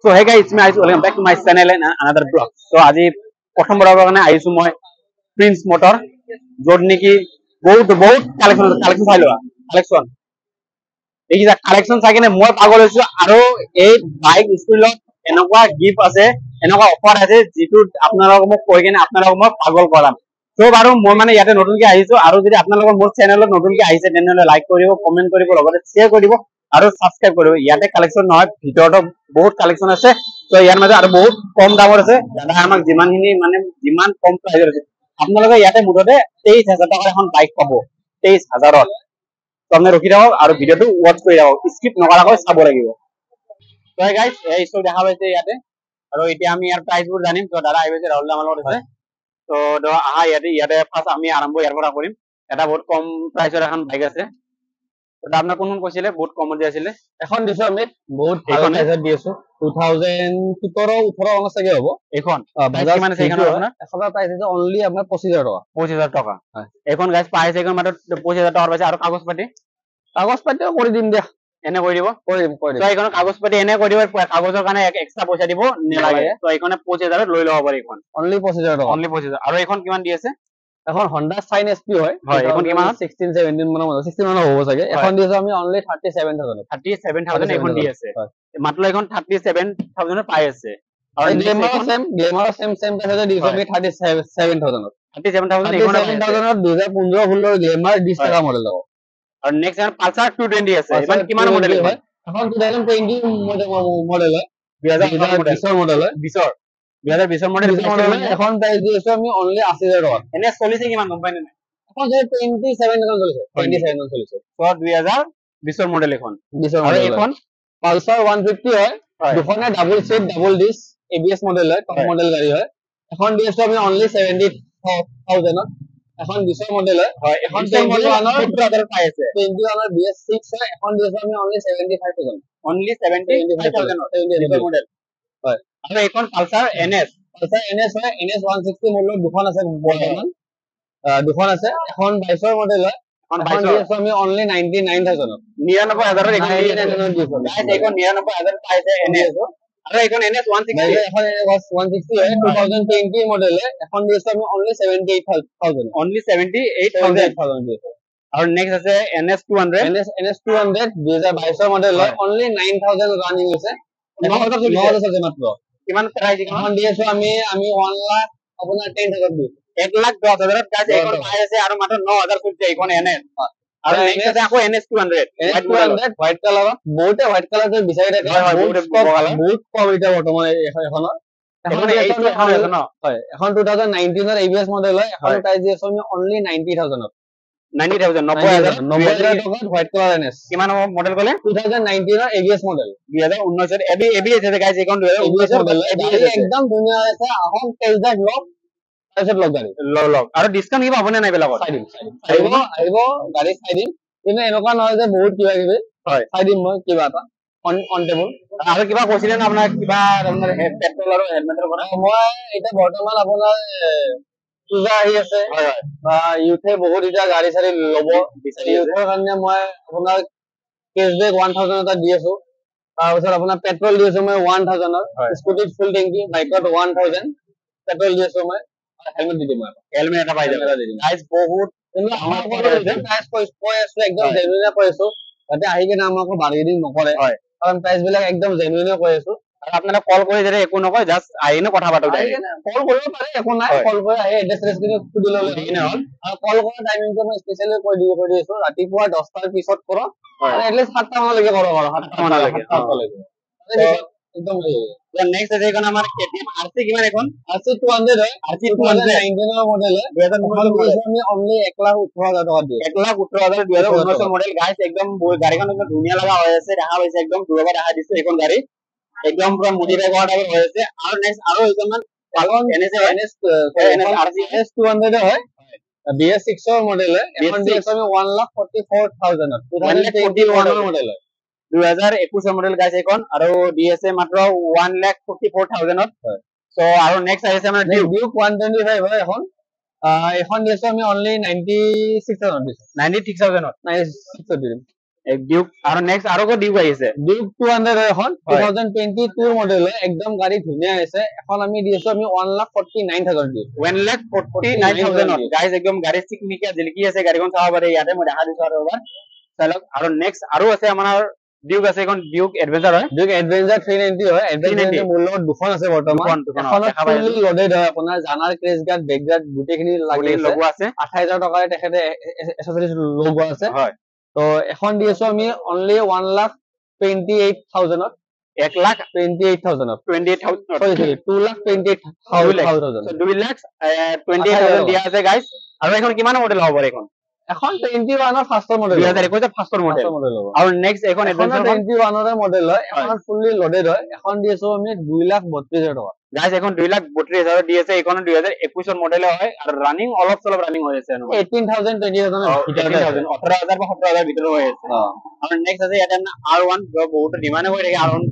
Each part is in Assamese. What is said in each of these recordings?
So hey guys, it's me Ayush. Welcome back to my channel and another vlog. So আজি প্ৰথম বাৰৰ কাৰণে আহিছো মই প্ৰিন্স মোটৰ য'ত নেকি বহুত কালেকশ্যন চাই লোৱা কালেকশ্যন দেখিছা কালেকশ্যন চাই কিনে মই পাগল হৈছো আৰু এই বাইক স্কুলত এনেকুৱা গিফ্ট আছে এনেকুৱা অফাৰ আছে যিটো আপোনালোকক মোক কৈ কিনে আপোনালোকক মই পাগল কৰাম তো বাৰু মই মানে ইয়াতে নতুনকৈ আহিছো আৰু যদি আপোনালোকৰ মোৰ চেনেলত নতুনকৈ আহিছে তেনেহ'লে লাইক কৰিব কমেণ্ট কৰিব লগতে শ্বেয়াৰ কৰিব আৰু সাবস্ক্ৰাইব কৰিব ইয়াতে কালেকশ্যন নহয় ভিতৰতো বহুত কালেকশ্যন আছে তো ইয়াৰ মাজে আৰু বহুত কম দামৰ আছে দাদা আমাক যিমানখিনি মানে যিমান কম প্ৰাইজৰ আছে আপোনালোকে ইয়াতে মুঠতে 23000 টকাৰ এখন বাইক পাব 23000ত তো আপুনি ৰখি থাকক আৰু ভিডিঅ'টো ওৱাচ কৰি থাকক স্কিপ নকৰাকৈ চাব লাগিব তো গাইস এই ষ্টক দেখা পাইছে ইয়াতে আৰু এতিয়া আমি ইয়াৰ প্ৰাইচবোৰ জানিম তো দাদা আহিছে ৰাহুল আমাৰ লগত আছে তো আহা ইয়াতে ফাৰ্ষ্ট আমি আৰম্ভ ইয়াৰ পৰা কৰিম এটা বহুত কম প্ৰাইচৰ এখন বাইক আছে আপনার কোন কৈছিলে বহুত কমত দিছিলে এখন দিছো আমি বহুত ভাল প্ৰাইসত দি আছো 2017 18 অন চাগে হ'ব এখন প্ৰাইস কিমান আছে এখন আপোনাৰ এখনৰ প্ৰাইস আছে অনলি আপোনাৰ 25000 টকা এখন গাইস প্ৰাইস এখন মাত্ৰ 25000 টকা পাইছে আৰু কাগজ পাতিও কৰি দিম দিয়া এনে কৰি দিব তো এখন কাগজ পাতি এনে কৰি দিব কাগজৰ কাৰণে এক্সট্ৰা পইচা দিব নেলাগে তো এইখনে 25000 লৈ লব পাৰি এখন অনলি 25000 টকা অনলি 25000 আৰু এখন কিমান দি আছে এখন Honda Shine SP হয় এখন কিমান 16 17 মানৰ 16 মানৰ হ'ব চাগে এখন দিছো আমি অনলি 37000 এখন দি আছে মাত্ৰ এখন 37000 পাই আছে আৰু গ্লেমাৰ সেম প্ৰাইসতে দিছো আমি 37000 37000 এখন 2015 ফুলৰ গ্লেমাৰ 20 টকা মডেল হ'ব আৰু নেক্সট এখন পালসাৰ 220 আছে এখন কিমান মডেল হয় এখন 2020 মডেল হয় 2020 মডেল হয় 2020 মডেল এখন প্রাইস দিয়েছো আমি অনলি 80000 টাকা এনে চলিছে কিমান কোম্পানি না এখন যে 27 টাকা চলিছে 27 চলিছে তো 2020 মডেল এখন আৰু এখন পালসার 150 হয় দুখনে double seat double disc ABS model হয় টপ মডেল গাড়ী হয় এখন দিয়েছো আমি অনলি 70000 এখন 20 মডেল হয় এখন 70000 পাই আছে 21 BS6 হয় এখন দিয়েছো আমি অনলি 75000 অনলি 75000 মডেল হয় আৰু এখন পালসাৰ NS হয় NS 160 মডেল দুখন আছে বৰ্তমান দুখন আছে এখন 22 মডেল হয় এখন দিয়েছো আমি অনলি 99000 99000 এখন দিয়েছো গাইস এখন 99000 পাইছে NS আৰু এখন NS 160 এখন NS 160 হয় 2020 মডেল হয় এখন দিয়েছো আমি অনলি 78000 অনলি 78000 দিয়েছো আৰু নেক্সট আছে NS 200 2022 মডেল হয় অনলি 9000 ৰানিং আছে 9000 চলিছে মাত্ৰ কিমান প্ৰাইস এখন দিয়েছো আমি 1 লাখ আপোনাৰ 10000 দিছো 1,10,000 গাইস এখন পাই আছে আৰু মাত্ৰ 9000 চলিছে এখন NS আৰু নেক্সট আছে আকৌ NS 200 হোয়াইট কালাৰ বহুতে হোয়াইট কালাৰটো বিচাৰি থাকে বহুত কম এটা বৰ্তমান এখনৰ এখন আছে ন হয় এখন 2019 ৰ ABS মডেল হয় এখন প্ৰাইস দিয়েছো আমি অনলি 90000 90000 টকা হোয়াইট কালাৰ NS কিমান মডেল কলে 2019 ৰ ABS মডেল 2019 ৰ ABS আছে গাইস এখন 2019 মডেল একদম ধুনীয়া আছে এখন টেষ্ট ড্ৰাইভ লক তাৰপিছত লক গাড়ী লক আৰু ডিসকাউন্ট কিবা হ'ব নে নাই বেলাগত আহিব গাড়ী চাই দিম কিন্তু এনেকুৱা নহয় যে বহুত কিবা কিবি হয় চাই দিম মই কিবা এটা অন টেবল আৰু কিবা কৈছিলে না আপোনাৰ কিবা আপোনাৰ পেট্ৰল আৰু হেলমেটৰ কথা মই এটা বৰ্তমান আপোনাৰ পূজা আহি আছে বা ইউথে বহুত এটা গাড়ী চাৰি ল'ব ইউথৰ কাৰণে মই আপোনাৰ কেছবেক 1000 এটা দি আছো তাৰপিছত আপোনাৰ পেট্ৰল দি আছো মই 1000 স্কুটিত ফুল টেংকি বাইকত 1000 পেট্ৰল দি আছো মই হেলমেট দি দিম হেলমেট এটা পাই যাব গাইস বহুত আমাৰ প্ৰাইস কৈ আছো একদম জেনুইন কৈ আছো যাতে আহি কিনে আমাক বাৰ্গেনিং নকৰে কাৰণ প্ৰাইস বিলাক একদম জেনুইন কৈ আছো আৰু আপোনাৰা কল কৰি যদি একো নকয় জাস্ট আহিনে কথা পাতক কল কৰিব পাৰে একো নাই কল কৰি আহি এড্ৰেছ কিনে খুদি ললে কিনে হ'ল আৰু কল কৰা টাইমিংটো মই স্পেশালি কৈ দিছো ৰাতিপুৱা 10টাৰ পিছত কৰ আৰু এটলিষ্ট 7টা মানলৈকে কৰ 7টা মানলৈকে একদম নেক্সট আছে এখন আমাৰ KTM RC কিমান এখন RC 200 হয় RC 219 মডেল হয় 2019 আমি অনলি 1,18,000 টাকা দিও 1,18,000 2019 মডেল গাইস একদম গাড়ীখন একদম ধুনীয়া লগা হৈ আছে দেখা পাইছে একদম দূৰৰ পৰা দেখা দিছে এখন গাড়ী একদম পুৰা মডিফাই কৰা টাইপৰ হৈ আছে আৰু নেক্সট আৰু এইখন পালন NS RC NS 200 হয় BS6 ৰ মডেল হয় এখন দিছো আমি 1,44,000 2021 মডেল হয় 2021 মডেল গাইস এখন আৰু DSA মাত্ৰ 1,44,000 হয় সো আৰু নেক্সট আহিছে আমাৰ ডিউক 125 হয় এখন দিছো আমি অনলি 96,000 দিছো 96,000 96 দিম ডিউক আৰু নেক্সট আৰু ডিউক আহিছে ডিউক 200 হয় এখন 2022 মডেল হয় একদম গাড়ী ধুনীয়া আছে এখন আমি দি আছো আমি 1,49,000 দিও 1,49,000 গাইজ একদম গাড়ী চিকমিকিয়া জিলকি আছে গাড়ীখন চাব পাৰে ইয়াতে মই দেখা দিছো আৰু এবাৰ চালক আৰু নেক্সট আৰু আছে আমাৰ ডিউক আছে এখন ডিউক এডভেঞ্চাৰ হয় ডিউক এডভেঞ্চাৰ 390 হয় এডভেঞ্চাৰ মোৰ লগত দুখন আছে বৰ্তমান এখনত ফুলি লোডেড হয় আপোনাৰ জানাৰ ক্ৰেছ গাৰ্ড বেক গাৰ্ড গুটেখিনি লাগি আছে 28,000 টকাৰে তেখেতে এসেসৰিজ লগোৱা আছে হয় তো এখন দি আছো আমি অনলি 1,28,000 1,28,000 2,28,000 দিয়া আছে গাইজ আৰু এখন কিমান মডেল হ'ব এখন এখন 21 ৰ ফাৰ্ষ্টৰ মডেল 2021 ফাৰ্ষ্টৰ মডেল আৰু নেক্সট এখন এডভেঞ্চাৰ 21 ৰ মডেল হয় এখন ফুলি লোডেড হয় এখন দি আছো আমি 2,32,000 টকা গাইজ এখন 2,32,000 দি আছে এখন 2021 ৰ মডেল হয় আৰু ৰানিং অলপ চলপ ৰানিং হৈ আছে 18,000 20,000 18,000 18,000 বা 17,000 ভিতৰত হৈ আছে আৰু নেক্সট আছে ইয়াতে R1 বহুত ডিমান্ড হৈ থাকে R1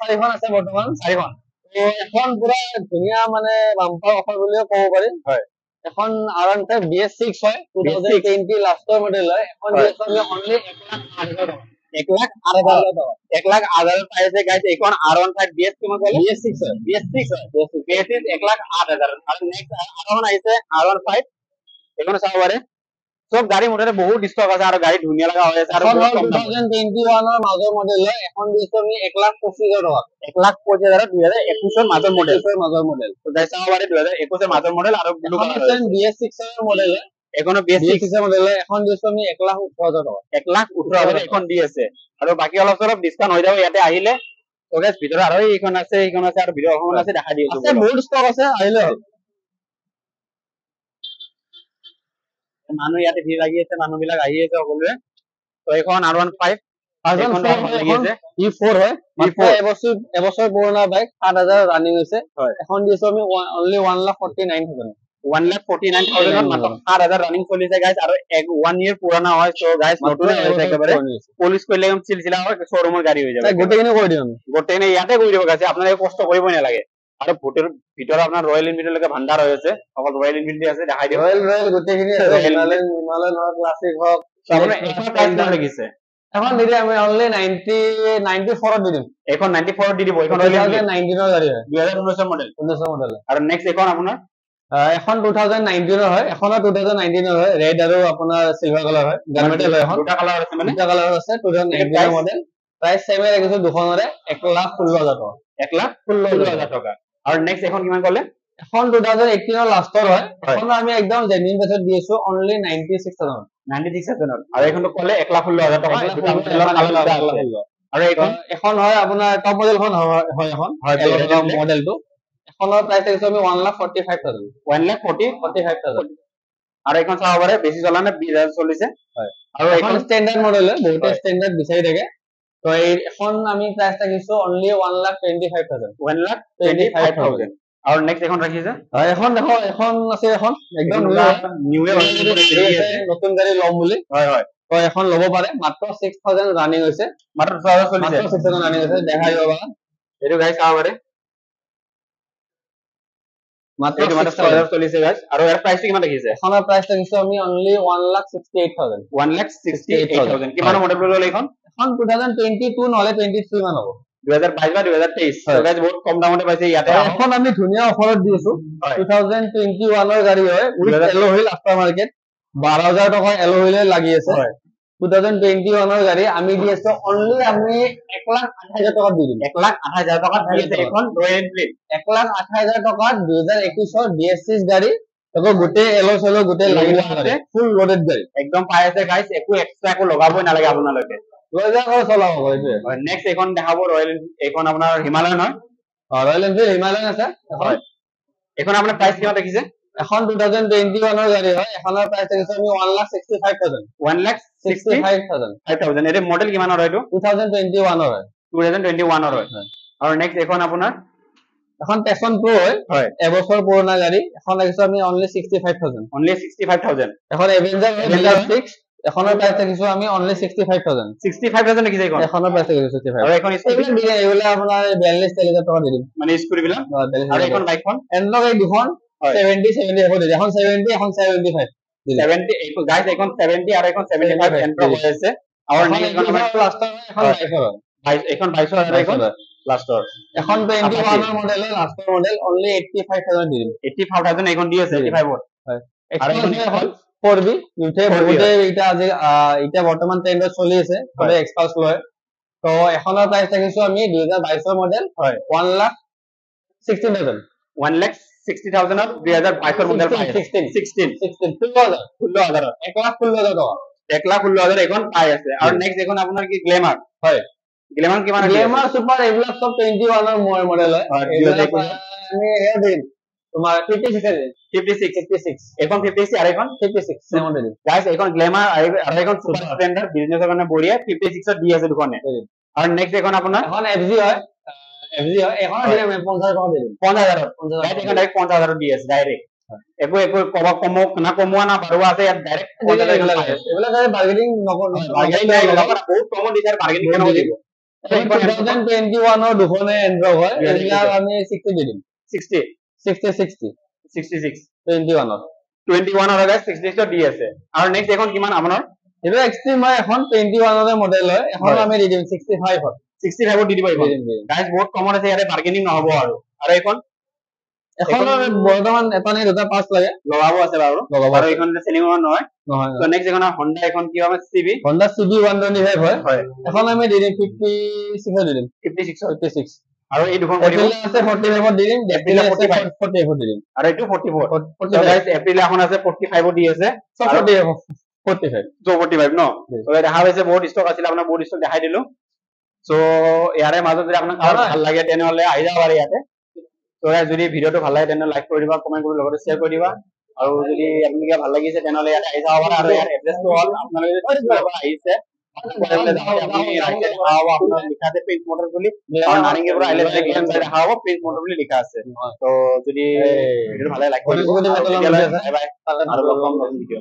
চাৰিখন আছে বৰ্তমান চাৰিখন তো এখন পুৰা ধুনীয়া মানে বাম্পাৰ অফাৰ বুলিও ক'ব পাৰি হয় এখন R1 BS6 হয় 2020 লাষ্টৰ মডেল হয় এখন দিছো আমি অনলি 1,08,000 টকা 1,08,000 পাইছে গাইজ এখন R15 BS কিমান ক'লে BS6 হয় BS6 1,08,000 আৰু নেক্সট R1 আহিছে R15 এখন চাব পাৰে সব গাড়ী মুঠতে বহুত স্টক আছে আৰু গাড়ী ধুনীয়া লগা হৈ আছে আৰু 2021 ৰ মাজৰ মডেল হয় এখন দিছো আমি 1,25,000 টকা 1,25,000 2021 ৰ মাজৰ মডেল তো গাইজ চাব পাৰে 2021 ৰ মাজৰ মডেল আৰু ব্লু কালাৰ BS6 ৰ মডেল হয় এখনো BS6 ৰ মডেল হয় এখন দিছো আমি 1,18,000 টকা 1,18,000 এখন দি আছে আৰু বাকি অলপ চলপ ডিসকাউন্ট হৈ যাব ইয়াতে আহিলে তো গাইজ ভিতৰত আৰু এইখন আছে আৰু ভিডিও এখন আছে দেখা দি আছে বহুত স্টক আছে আহিলে হ'ল মানুহ ইয়াতে ভিৰ লাগি আছে মানুহ বিলাক আহি আছে সকলোৱে তো এখন R15 এখন লাগি আছে E4 হয় এবছৰ পুৰণা বাইক 7,000 ৰানিং হৈছে এখন দিছো আমি অনলি 1,49,000 1,49,000 মাত্ৰ 7,000 ৰানিং চলিছে গাইজ আৰু 1 ইয়াৰ পুৰণা হয় সো গাইজ নতুন হৈছে একেবাৰে পলিশ কৰিলে একদম চিলচিলা হয় শোৰুমৰ গাড়ী হৈ যাব গোটেইখিনি কৰি দিম গোটেইখিনি ইয়াতে কৰি দিব গাইজ আপোনালোকে কষ্ট কৰিবই নালাগে আৰু ভিতৰত আপোনাৰ ৰয়েল এনফিল্ড লৈকে ভাণ্ডাৰ হৈ আছে অকল ৰয়েল এনফিল্ড আছে দেখাই দিও ৰয়েল গোটেইখিনি আছে হিমালয়ান হওক ক্লাছিক হওক আপোনাৰ এখন প্ৰাইস কিমান লাগিছে এখন দিলে আমি অনলি 94 দি দিম এখন 94 দি দিব এখন 2019 ৰ গাড়ী হয় 2019 মডেল আৰু নেক্সট এখন আপোনাৰ এখন 2019 হয় এখনো 2019 হয় ৰেড আৰু আপোনাৰ সিলভাৰ কালাৰ হয় গানমেটেল হয় এখন দুটা কালাৰ আছে মানে দুটা কালাৰ আছে 2019 মডেল প্ৰাইস সেমে ৰাখিছো দুখনৰে 1,16,000 টকা 1,16,000 টকা আৰু নেক্সট এখন কিমান ক'লে এখন 2018 ৰ লাষ্টৰ হয় এখন আমি একদম জেনুইন প্ৰাইসত দিছো অনলি 96,000 আৰু এইখনটো ক'লে 1,16,000 টকা আৰু এখন হয় আপোনাৰ টপ মডেলখন হয় এখন মডেলটো এখনৰ প্ৰাইস আছে আমি 1,45,000 1,45,000 আৰু এখন চাব পাৰে বেছি চলা নে 20,000 চলিছে হয় আৰু এখন ষ্টেন্ডাৰ্ড মডেল হয় বহুত ষ্টেন্ডাৰ্ড বিচাৰি থাকে তো এখন আমি প্ৰাইস ৰাখিছো অনলি 1,25,000 আৰু নেক্সট এখন ৰাখিছে এখন দেখো এখন আছে এখন একদম নিউ নতুন গাড়ী লম বুলি হয় তো এখন লব পাৰে মাত্ৰ 6,000 ৰানিং হৈছে মাত্ৰ 6,000 চলিছে মাত্ৰ 6,000 ৰানিং হৈছে দেখাই দিব বা এটো গাইস চাব পাৰে মাত্ৰ 6,000 চলিছে গাইস আৰু ইয়াৰ প্ৰাইস কিমান ৰাখিছে এখনৰ প্ৰাইস ৰাখিছো আমি অনলি 1,68,000 1,68,000 কিমান মডেল ল'লে এখন 2022 নহলে 23 মান হ'ব 2022 বা 2023 তো গাইস বহুত কম দামতে পাইছে ইয়াতে এখন আমি ধুনীয়া অফাৰত দি আছো 2021 ৰ গাড়ী হয় উইথ এলো হুইল আফটাৰ মাৰ্কেট 12,000 টকা এলো হুইলে লাগি আছে 2021 ৰ গাড়ী আমি দি আছো অনলি আমি 1,08,000 টকা দি দিম 1,08,000 টকা দি আছে এখন ৰয়েল এনফিল্ড 1,08,000 টকা 2021 ৰ BS6 গাড়ী তকো গোটে এলো সেলো গোটে লাগি আছে ফুল লোডেড গাড়ী একদম পাই আছে গাইস একো এক্সট্ৰা একো লগাবই নালাগে আপোনালোকে লৈ যা কৰি চলাব এইটো নেক্সট এখন দেখাব ৰয়েল এখন আপোনাৰ হিমালয়ান হয় ৰয়েল এনফিল্ড হিমালয়ান আছে হয় এখন আপোনাৰ প্ৰাইস কিমান দেখিছে এখন 2021 ৰ গাড়ী হয় এখনৰ প্ৰাইস দেখিছো আমি 1,65,000 1,65,000 এৰে মডেল কিমানৰ হয় এটো 2021 ৰ হয় 2021 ৰ হয় আৰু নেক্সট এখন আপোনাৰ এখন পেশন প্ৰো হয় এবছৰ পুৰণা গাড়ী এখন দেখিছো আমি অনলি 65,000 এখন এভেঞ্জাৰ 6 এখনৰ প্ৰাইস দেখিছো আমি অনলি 65,000 দেখিছে এখনৰ প্ৰাইস দেখিছো 65 আৰু এখন স্কুটি দিয়ে এইগুলা আপোনাৰ 42,000 টকা দি দিম মানে স্কুটি বিলাক আৰু এখন বাইকখন এন্ডক এই দুখন 70 70 হ'ব দিছে এখন 70 এখন 75 70 গাইস এখন 70 আর এখন 75 এন্টার হয়েছে আর নেক্সট এখন আমরা লাস্ট এখন 22 এখন 22 এখন লাস্টর এখন 21 এর মডেল লাস্টর মডেল অনলি 85000 দিন 85000 এখন দিয়েছে 85 ওয়াট আর এখন 4B উঠে বহুতে এটা আজ এটা বর্তমান ট্রেন্ডে চলি আছে তবে এক্সপালস লয় তো এখনৰ প্রাইস থাকিছো আমি 2022 এর মডেল 1,60,000 1,60,000 এর 2022 এর মডেল 16 1,16,000 1,16,000 এখন পাই আছে আর নেক্সট এখন আপনার কি গ্ল্যামার হয় গ্ল্যামার কিমান গ্ল্যামার সুপার এগুলা সব 21 এর মডেল হয় আমি এর দিন তোমার 56 এখন 56 আর এখন 56 সেম মডেল গাইস এখন গ্ল্যামার আর এখন সুপার স্প্লেন্ডার বিজনেসের কারণে বড়িয়া 56 এর ডিএস এর দোকানে আর নেক্সট এখন আপনার এখন এফজি হয় এখন দিলাম 50 টাকা দিলাম 50,000 গাইস এখন ডাইরেক্ট 50,000 ডিএস ডাইরেক্ট একো কবা কমোয়া না বারোয়া আছে ডাইরেক্ট এগুলা গায়ে বার্গেনিং নকর বার্গেনিং নাই বহুত কম দিছার বার্গেনিং কেন দিব 2021 এর দুখনে এন্ড্রয়েড হয় এগুলা আমি 60 দিলাম 66 21 এর গাইস 66 ডি আছে আর নেক্সট এখন কিমান আপনার এটা এক্সট্রিম হয় এখন 21 এর মডেল হয় এখন আমি দি দিম 65 হয় 65 দি দিব গাইস বহুত কম আছে ইয়ারে বার্গেনিং নহব আর এখন বর্তমান এটা নেই দুটা পাঁচ লাগে লগাবো আছে বাৰু আৰু এখন সেলিং নহয় তো নেক্সট এখন Honda এখন কি হবে সিবি Honda CB 125 হয় এখন আমি দি দিম 56 দি দিম 56 আৰু এই দুখন এপ্ৰিল আছে 45 দি দিম এপ্ৰিল আছে 44 দি দিম আৰু এইটো 44 গাইস এপ্রিল এখন আছে 45 দি আছে 45 ন তো দেখা হৈছে বহুত স্টক আছিল আপোনাৰ বহুত স্টক দেখাই দিলো সো ইয়াৰে মাজত যদি আপোনাক ভাল লাগে তেনেহলে আহি যাব পাৰে ইয়াতে তো যদি ভিডিওটো ভাল লাগে তেনে লাইক কৰি দিবা কমেন্ট কৰি লগতে শেয়াৰ কৰি দিবা আৰু যদি আপোনাক ভাল লাগিছে তেনেহলে ইয়াতে আহি যাব পাৰে আৰু ইয়াৰ এড্ৰেছটো হল আপোনালোকে আহিছে আপনার লিখা আছে প্রিন্স মোটর বুলি আর নারিঙ্গের পুরো আইলে গেম সাইড হাওয়া প্রিন্স মোটর বুলি লিখা আছে তো যদি ভিডিও ভালো লাগে লাইক করে দিবেন বাই বাই আর লগ পাম নতুন ভিডিও